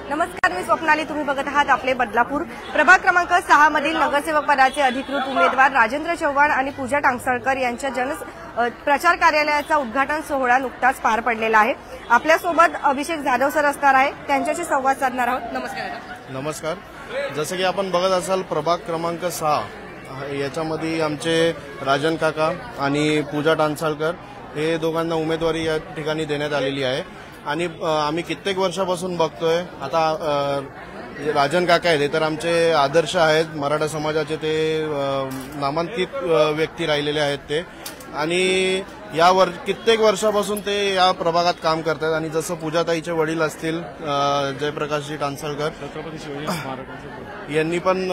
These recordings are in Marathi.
नमस्कार, मी स्वप्नाली. तुम्ही बघत आहात आपले बदलापूर. प्रभाग क्रमांक 6 मधील नगरसेवक पदाचे अधिकृत उमेदवार राजेंद्र चव्हाण आणि पूजा टांगसळकर यांच्या प्रचार कार्यालयाचा उद्घाटन सोहळा नुकताच पार पडलेला आहे. आपल्यासोबत अभिषेक जाधव सर असणार आहे, त्यांच्याशी संवाद साधणार आहोत. नमस्कार. नमस्कार. जसं की आपण बघत असाल, प्रभाग क्रमांक 6 याच्यामध्ये आमचे राजन काका आणि पूजा टांगसळकर हे दोघांना उमेदवारी या ठिकाणी देण्यात आलेली आहे. आणि आम्ही कित्येक वर्षापासून बघतोय. आता राजन काका आहेत, तर आमचे आदर्श आहेत मराठा समाजाचे, ते नामांकित व्यक्ती राहिलेले आहेत ते. आणि कित्येक वर्षापासून ते या प्रभागात काम करतात. आणि जसं पूजाताईचे वडील असतील जयप्रकाशजी टांगसळकर, छत्रपती शिवाजी महाराज यांनी पण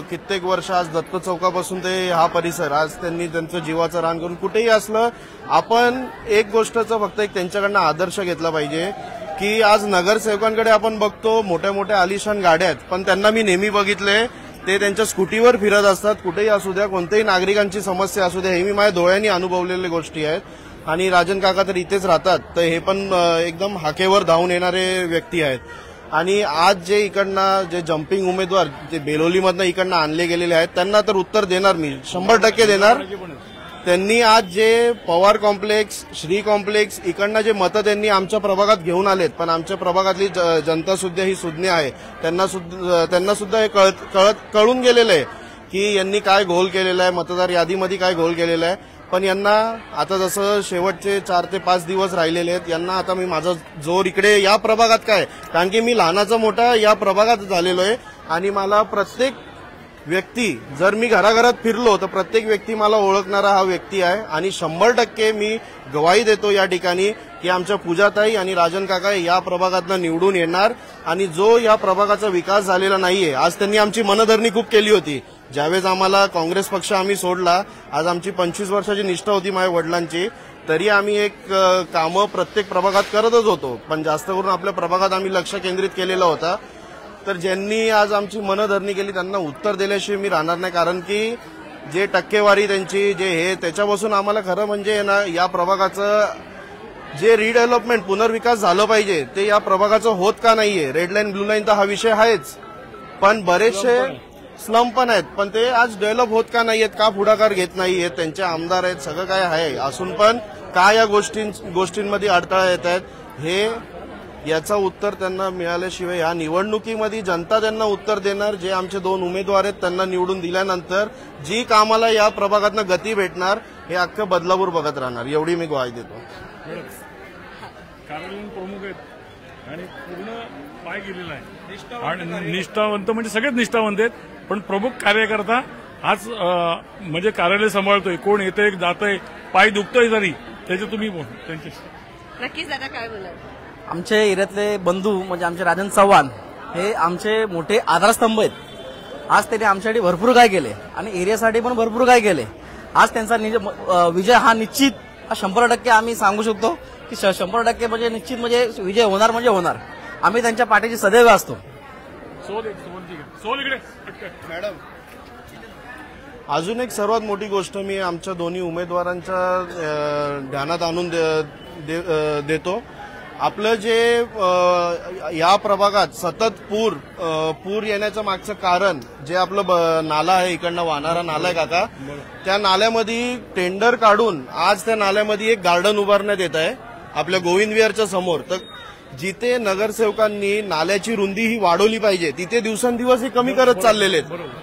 कित्येक वर्ष, आज दत्त चौकापासून ते हा परिसर, आज त्यांनी त्यांचं जीवाचं रान करून कुठेही असलं, आपण एक गोष्टचं फक्त एक त्यांच्याकडनं आदर्श घेतला पाहिजे की आज नगरसेवकांकडे आपण बघतो मोठ्या मोठ्या आलिशान गाड्या आहेत, पण त्यांना मी नेहमी बघितले ते त्यांच्या स्कूटीवर फिरत असतात. कुठेही असू द्या, कोणत्याही नागरिकांची समस्या असू द्या, हे मी माझ्या डोळ्यांनी अनुभवलेल्या गोष्टी आहेत. आणि राजन काका तर इथेच राहतात, तर हे पण एकदम हाकेवर धावून येणारे व्यक्ती आहेत. आणि आज जे इकडनं जे जम्पिंग उमेदवार जे बेलोलीमधनं इकडनं आणले गेलेले आहेत, त्यांना तर उत्तर देणार मी, 100% देणार. त्यांनी आज जे पवार कॉम्प्लेक्स, श्री कॉम्प्लेक्स इकडनं जे मतं त्यांनी आमच्या प्रभागात घेऊन आलेत, पण आमच्या प्रभागातली जनता सुद्धा ही सुज्ञ आहे. त्यांना सुद्धा हे कळून गेलेलं आहे की यांनी काय घोल केलेला आहे, मतदार यादीमध्ये काय घोल केलेला आहे. पण यांना आता जसं शेवटचे 4 ते 5 दिवस राहिलेले आहेत, यांना आता मी माझा जोर इकडे या प्रभागात काय, कारण की मी लहानाचा मोठा या प्रभागात झालेलो आहे. आणि मला प्रत्येक व्यक्ती, जर मी घराघरात फिरलो तर प्रत्येक व्यक्ती मला ओळखणारा हा व्यक्ती आहे. आणि 100% मी गवाही देतो या ठिकाणी की आमच्या पूजाताई आणि राजन काका या प्रभागातनं निवडून येणार. आणि जो या प्रभागाचा विकास झालेला नाहीये, आज त्यांनी आमची मनधरणी खूप केली होती. ज्यावेळेस आम्हाला काँग्रेस पक्ष आम्ही सोडला, आज आमची 25 वर्षाची निष्ठा होती माझ्या वडिलांची, तरी आम्ही एक कामं प्रत्येक प्रभागात करतच होतो. पण जास्त करून आपल्या प्रभागात आम्ही लक्ष केंद्रित केलेलं होतं. तर ज्यांनी आज आमची मनधरणी केली त्यांना उत्तर दिल्याशिवाय मी राहणार नाही. कारण की जे टक्केवारी त्यांची जे हे, त्याच्यापासून आम्हाला खरं म्हणजे ना या प्रभागाचं जे रिडेव्हलपमेंट, पुनर्विकास झालं पाहिजे, ते या प्रभागाचं होत का नाहीये. रेड लाईन ब्लू लाईन तर हा विषय आहेच, पण बरेचसे स्लम पण आहेत, पण ते आज डेव्हलप होत का नाहीयेत, का पुढाकार घेत नाहीयेत. त्यांचे आमदार आहेत, सगळं काय आहे असून पण का या गोष्टींमध्ये अडथळा येत आहेत, हे याचं उत्तर त्यांना मिळाल्याशिवाय या निवडणुकीमध्ये जनता त्यांना उत्तर देणार. जे आमचे 2 उमेदवार आहेत त्यांना निवडून दिल्यानंतर जी कामाला या प्रभागातनं गती भेटणार, हे अख्खं बदलापूर बघत राहणार, एवढी मी ग्वाही देतो. कार्यालयीन प्रमुख आहेत आणि पूर्ण पाय गेलेला आहे. आणि निष्ठावंत म्हणजे सगळेच निष्ठावंत आहेत, पण प्रमुख कार्यकर्ता आज म्हणजे कार्यालय सांभाळतोय. कोण येतंय जातंय, पाय दुखतोय जरी, त्याचे तुम्ही बोल त्यांच्याशी. नक्कीच दादा, काय बोलाल? आमचे एरियातले बंधू म्हणजे आमचे राजन चव्हाण हे आमचे मोठे आधारस्तंभ आहेत. आज त्यांनी आमच्यासाठी भरपूर काय केले आणि एरियासाठी पण भरपूर काय केले. आज त्यांचा विजय हा निश्चित, 100% आम्ही सांगू शकतो की 100% म्हणजे निश्चित, म्हणजे विजय होणार म्हणजे होणार. आम्ही त्यांच्या पाठीशी सदैव असतो. मॅडम, अजून एक सर्वात मोठी गोष्ट मी आमच्या दोन्ही उमेदवारांच्या ध्यानात आणून देतो. आपलं जे या प्रभागात सतत पूर येण्याचं मागचं कारण जे आपलं नाला आहे, इकडनं वाहणारा नाला आहे काका, त्या नाल्यामध्ये टेंडर काढून आज त्या नाल्यामध्ये एक गार्डन उभारण्यात येत आहे आपल्या गोविंद विहारच्या समोर. तर जिथे नगरसेवकांनी नाल्याची रुंदी ही वाढवली पाहिजे, तिथे दिवसेंदिवस ही कमी करत चाललेले आहेत.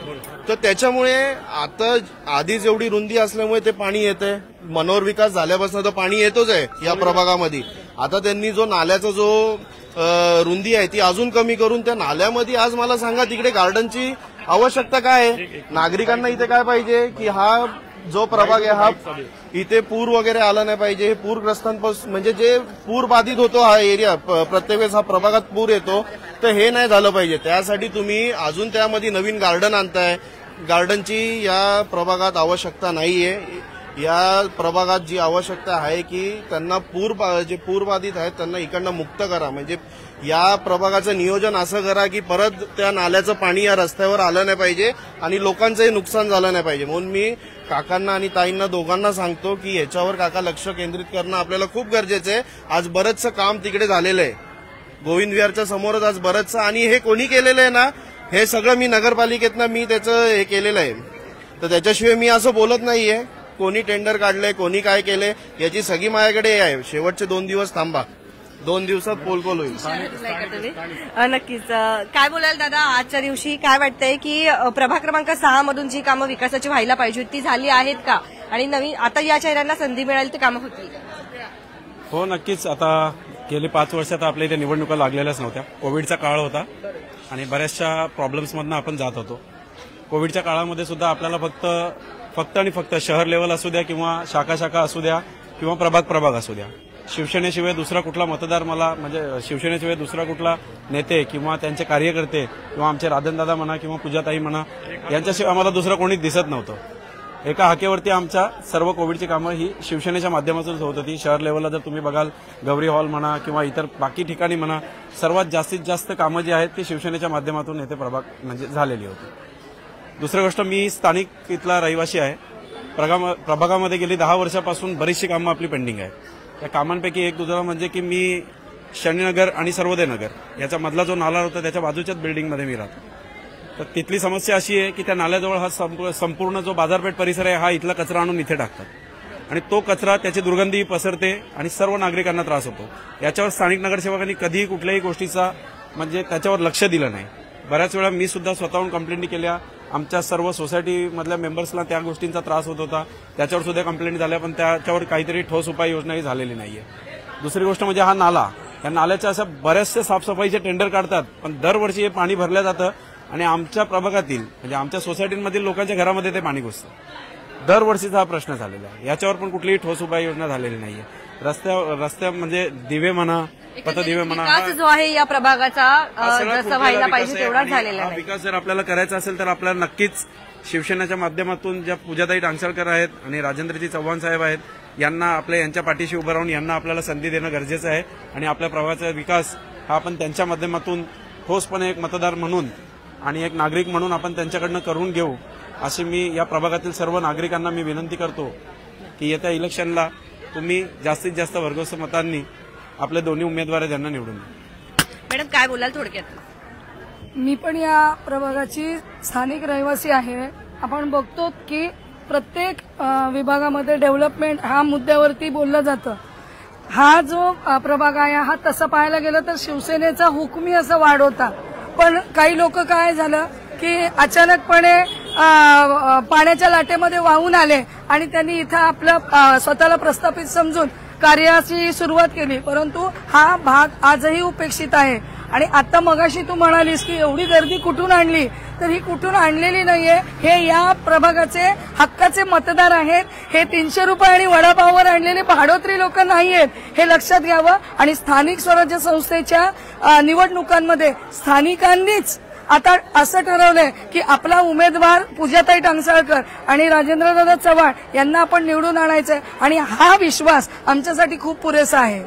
तर त्याच्यामुळे आता आधीच एवढी रुंदी असल्यामुळे ते पाणी येतंय. मनोहर विकास झाल्यापासून तर पाणी येतोच आहे या प्रभागामध्ये. आता त्यांनी जो नाल्याचा जो रुंदी आहे ती अजून कमी करून त्या नाल्यामध्ये, आज मला सांगा तिकडे गार्डनची आवश्यकता काय आहे. नागरिकांना इथे काय पाहिजे की हा जो प्रभाग आहे हा इथे पूर वगैरे आला नाही पाहिजे. हे पूरग्रस्तांपासून म्हणजे जे पूर बाधित होतो हा एरिया, प्रत्येक वेळेस हा प्रभागात पूर येतो, तर हे नाही झालं पाहिजे. त्यासाठी तुम्ही अजून त्यामध्ये नवीन गार्डन आणताय. गार्डनची या प्रभागात आवश्यकता नाहीये. या प्रभागात जी आवश्यकता आहे की त्यांना जे पूरबाधित आहेत त्यांना इकडनं मुक्त करा. म्हणजे या प्रभागाचं नियोजन असं करा की परत त्या नाल्याचं पाणी या रस्त्यावर आलं नाही पाहिजे आणि लोकांचंही नुकसान झालं नाही पाहिजे. म्हणून मी काकांना आणि ताईंना दोघांना सांगतो की याच्यावर काका लक्ष केंद्रित करणं आपल्याला खूप गरजेचं आहे. आज बरंचसं काम तिकडे झालेलं आहे. गोविंद विहारच्या समोरच आज बरंचसं, आणि हे कोणी केलेलं आहे ना, हे सगळं मी नगरपालिकेतनं मी त्याचं हे केलेलं आहे. तर त्याच्याशिवाय मी असं बोलत नाहीये. कोणी टेंडर काढलंय, कोणी काय केलंय, याची सगळी माझ्याकडे हे आहे. शेवटचे 2 दिवस थांबा, 2 दिवसात पोलकोल होईल. नक्कीच. काय बोलाल दादा, आजच्या दिवशी काय वाटतंय की प्रभाग क्रमांक 6 मधून जी कामं विकासाची व्हायला पाहिजे ती झाली आहेत का, आणि नवीन आता या चेहऱ्यांना संधी मिळाली ती कामं होतील? हो, नक्कीच. आता गेली 5 वर्षात आपल्या इथे निवडणुका लागलेल्याच नव्हत्या. कोविडचा काळ होता आणि बऱ्याचशा प्रॉब्लेम्समधनं आपण जात होतो. कोविडच्या काळामध्ये सुद्धा आपल्याला फक्त आणि फक्त शहर लेवल असू द्या किंवा शाखा असू द्या किंवा प्रभाग असू द्या, शिवसेनेशिवाय दुसरा कुठला मतदार मला, म्हणजे शिवसेनेशिवाय दुसरा कुठला नेते किंवा त्यांचे कार्यकर्ते किंवा आमचे राजनदादा म्हणा किंवा पूजाताई म्हणा, यांच्याशिवाय आम्हाला दुसरं कोणीच दिसत नव्हतं. एका हाकेवरती आमच्या सर्व कोविडची कामं ही शिवसेनेच्या माध्यमातून होत होती. शहर लेवलला जर तुम्ही बघाल, गौरी हॉल म्हणा किंवा इतर बाकी ठिकाणी म्हणा, सर्वात जास्तीत जास्त कामं जी आहेत ती शिवसेनेच्या माध्यमातून येथे म्हणजे झालेली होती. दुसरी गोष्ट, मी स्थानिक इथला रहिवासी आहे. प्रभागामध्ये गेली 10 वर्षापासून बरीचशी कामं आपली पेंडिंग आहेत. त्या कामांपैकी एक दुसरा म्हणजे की मी शनीनगर आणि सर्वोदय नगर याचा मधला जो नाला होता त्याच्या बाजूच्याच बिल्डिंगमध्ये मी राहतो. तर तिथली समस्या अशी आहे की त्या नाल्याजवळ हा संपूर्ण जो बाजारपेठ परिसर आहे हा इथला कचरा आणून इथे टाकतात आणि तो कचरा, त्याची दुर्गंधी पसरते आणि सर्व नागरिकांना त्रास होतो. याच्यावर स्थानिक नगरसेवकांनी कधीही कुठल्याही गोष्टीचा म्हणजे त्याच्यावर लक्ष दिलं नाही. बऱ्याच वेळा मी सुद्धा स्वतःहून कंप्लेंट केल्या. आमच्या सर्व सोसायटीमधल्या मेंबर्सला त्या गोष्टींचा त्रास होत होता, त्याच्यावर सुद्धा कंप्लेंट झाल्या, पण त्याच्यावर काहीतरी ठोस उपाययोजनाही झालेली नाहीये. दुसरी गोष्ट म्हणजे हा नाला, या नाल्याच्या अशा बऱ्याचशा साफसफाईचे टेंडर काढतात, पण दरवर्षी हे पाणी भरलं जातं आणि आमच्या प्रभागातील म्हणजे आमच्या सोसायटीमधील लोकांच्या घरामध्ये ते पाणी घुसतं. दरवर्षीचा हा प्रश्न झालेला आहे. याच्यावर पण कुठलीही ठोस उपाययोजना झालेली नाहीये. रस्त्या म्हणजे दिवे म्हणा, पथदिवे म्हणा, विकास जो आहे या प्रभागाचा जसं व्हायला पाहिजे तेवढाच झालेला हा नाही. विकास जर आपल्याला करायचा असेल तर आपल्याला नक्कीच शिवसेनेच्या माध्यमातून ज्या पूजाताई टांगसाळकर आहेत आणि राजेंद्रजी चव्हाण साहेब आहेत, यांच्या पाठीशी उभं राहून यांना आपल्याला संधी देणं गरजेचं आहे आणि आपल्या प्रभागाचा विकास हा आपण त्यांच्या माध्यमातून ठोसपणे एक मतदार म्हणून आणि एक नागरिक म्हणून आपण त्यांच्याकडनं करून घेऊ, अशी मी या प्रभागातील सर्व नागरिकांना मी विनंती करतो की येत्या इलेक्शनला तुम्ही जास्तीत जास्त भरघोस मतांनी आपले दोन्ही उमेदवार त्यांना निवडून द्या. मॅडम काय बोलाल थोडक्यात? मी पण या प्रभागाची स्थानिक रहिवासी आहे. आपण बघतो की प्रत्येक विभागामध्ये डेव्हलपमेंट हा मुद्द्यावरती बोललं जातं. हा जो प्रभाग आहे हा तसं पाहायला गेलं तर शिवसेनेचा हुकमी असा वाढ होता, पण काही लोक काय झालं की अचानकपणे पाण्याच्या लाटेमध्ये वाहून आले आणि त्यांनी इथं आपलं स्वतःला प्रस्थापित समजून कार्याची सुरुवात केली. परंतु हा भाग आजही उपेक्षित आहे. आणि आता मगाशी तू म्हणालीस की एवढी गर्दी कुठून आणली, तर ही कुठून आणलेली नाहीये. हे या प्रभागाचे हक्काचे मतदार आहेत. हे 300 रुपये आणि वडापाववर आणलेले भाडोत्री लोक नाहीयेत, हे लक्षात घ्यावं. आणि स्थानिक स्वराज्य संस्थेच्या निवडणुकांमध्ये स्थानिकांनीच आता असं ठरवलंय की आपला उमेदवार पूजाताई टांगसाळकर आणि राजेंद्रदादा चव्हाण यांना आपण निवडून आणायचंय, आणि हा विश्वास आमच्यासाठी खूप पुरेसा आहे.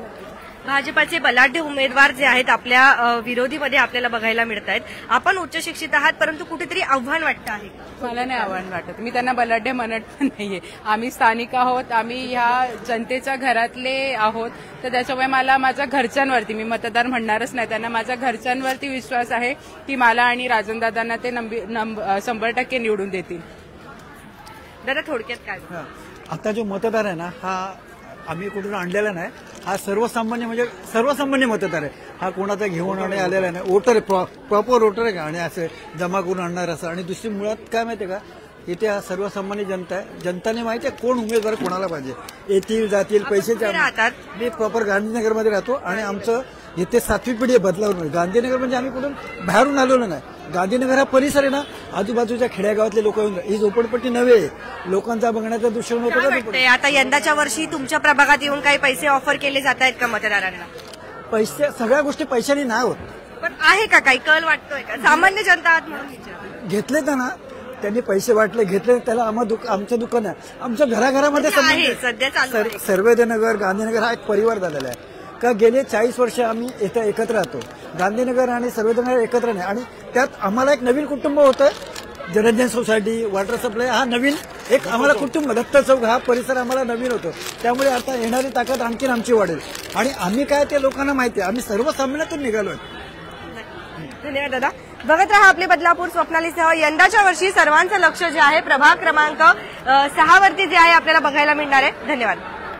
भाजपाचे बलाढ्य उमेदवार जे आहेत आपल्या विरोधीमध्ये आपल्याला बघायला मिळत आहेत. आपण उच्च शिक्षित आहात, परंतु कुठेतरी आव्हान वाटतं आहे? मला नाही आव्हान वाटत. मी त्यांना बलाढ्य म्हणत पण नाहीये. आम्ही स्थानिक आहोत, आम्ही ह्या जनतेच्या घरातले आहोत, तर त्याच्यामुळे मला माझ्या घरच्यांवरती, मी मतदार म्हणणारच नाही, त्यांना माझ्या घरच्यांवरती विश्वास आहे की मला आणि राजनदादांना ते 100% निवडून देतील. दादा थोडक्यात काय? आता जो मतदार आहे ना, हा आम्ही कुठून आणलेला नाही. हा सर्वसामान्य मतदार आहे. हा कोणाचा घेऊन आलेला नाही. वोटर आहे, प्रॉपर वोटर आहे का, आणि असं जमा करून आणणार असं. आणि दुसरी मुळात काय माहितीये का, इथे हा सर्वसामान्य जनता आहे. जनताने माहिती आहे कोण उमेदवार कोणाला पाहिजे. येतील जातील पैसे राहतात. मी प्रॉपर गांधीनगरमध्ये राहतो आणि आमचं इथे 7वी पिढी आहे बदलावून. गांधीनगर म्हणजे आम्ही कुठून बाहेरून आलेलो नाही. गांधीनगर हा परिसर आहे ना, आजूबाजूच्या खेड्यागावातले लोक येऊन, ही झोपडपट्टी नव्हे, लोकांचा बघण्याचा दृष्टिकोन होतं. आता यंदाच्या वर्षी तुमच्या प्रभागात येऊन काही पैसे ऑफर केले जात आहेत का मतदारांना? पैसे, सगळ्या गोष्टी पैशाने नाही होत. पण आहे का काही कल वाटतोय का? सामान्य जनता आहात म्हणून घेतले ना, त्यांनी पैसे वाटले, घेतले, त्याला आमचं दुकान आहे. आमच्या घराघरामध्ये सध्या सर्वोदयनगर, गांधीनगर हा एक परिवार झालेला आहे. का गेले 40 वर्ष आम्ही इथं एकत्र राहतो. गांधीनगर आणि सर्वोदयनगर एकत्र नाही, आणि त्यात आम्हाला एक नवीन कुटुंब होतं. जनजन सोसायटी, वॉटर सप्लाय हा नवीन एक आम्हाला कुटुंब दत्त चौक हा परिसर आम्हाला नवीन होतो, त्यामुळे आता येणारी ताकद आणखीन आमची वाढेल आणि आम्ही काय ते लोकांना माहिती आहे, आम्ही सर्वसामान्यातून निघालोय. धन्यवाद दादा. बघत रहा आपले बदलापूर. स्वप्नालीसह यंदाच्या वर्षी सर्वांचं लक्ष जे आहे प्रभाग क्रमांक 6 वरती जे आहे आपल्याला बघायला मिळणार आहे. धन्यवाद.